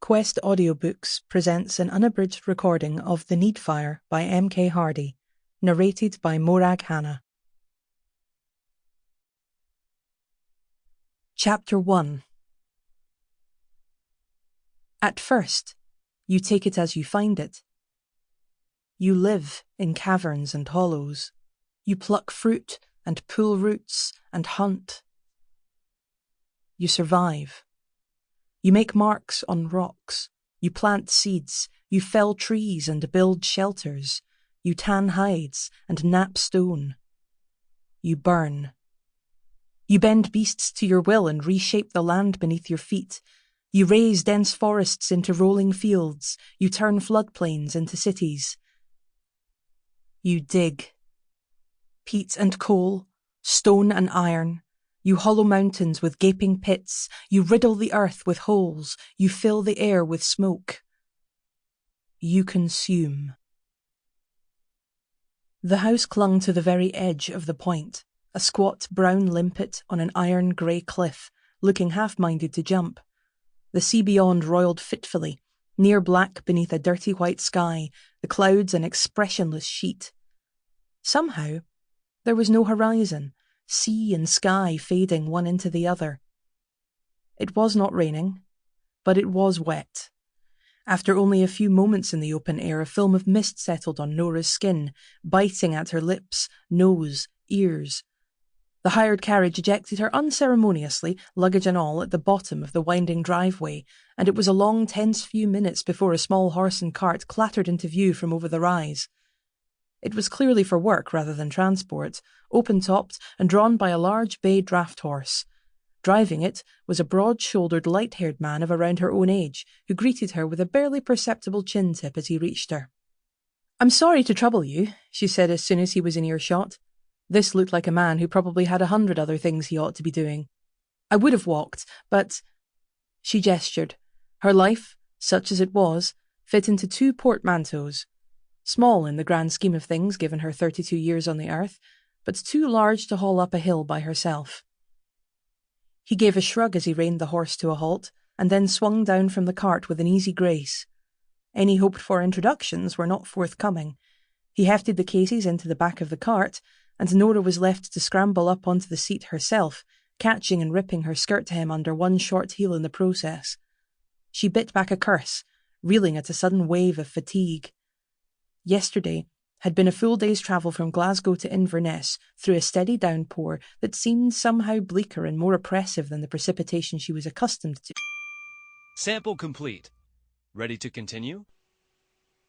Quest Audiobooks presents an unabridged recording of The Needfire by M.K. Hardy, narrated by Morag Hannah. Chapter 1. At first, you take it as you find it. You live in caverns and hollows. You pluck fruit and pull roots and hunt. You survive. You make marks on rocks. You plant seeds. You fell trees and build shelters. You tan hides and knap stone. You burn. You bend beasts to your will and reshape the land beneath your feet. You raise dense forests into rolling fields. You turn floodplains into cities. You dig. Peat and coal, stone and iron. You hollow mountains with gaping pits. You riddle the earth with holes. You fill the air with smoke. You consume. The house clung to the very edge of the point, a squat brown limpet on an iron-grey cliff, looking half-minded to jump. The sea beyond roiled fitfully, near black beneath a dirty white sky, the clouds an expressionless sheet. Somehow, there was no horizon, sea and sky fading one into the other. It was not raining, but it was wet. After only a few moments in the open air, a film of mist settled on Norah's skin, biting at her lips, nose, ears. The hired carriage ejected her unceremoniously, luggage and all, at the bottom of the winding driveway, and it was a long, tense few minutes before a small horse and cart clattered into view from over the rise. It was clearly for work rather than transport, open-topped and drawn by a large bay draught horse. Driving it was a broad-shouldered, light-haired man of around her own age, who greeted her with a barely perceptible chin-tip as he reached her. "I'm sorry to trouble you," she said as soon as he was in earshot. This looked like a man who probably had 100 other things he ought to be doing. "I would have walked, but—" She gestured. Her life, such as it was, fit into 2 portmanteaus. Small in the grand scheme of things given her 32 years on the earth, but too large to haul up a hill by herself. He gave a shrug as he reined the horse to a halt, and then swung down from the cart with an easy grace. Any hoped-for introductions were not forthcoming. He hefted the cases into the back of the cart, and Norah was left to scramble up onto the seat herself, catching and ripping her skirt to him under one short heel in the process. She bit back a curse, reeling at a sudden wave of fatigue. Yesterday had been a full day's travel from Glasgow to Inverness through a steady downpour that seemed somehow bleaker and more oppressive than the precipitation she was accustomed to. Sample complete. Ready to continue?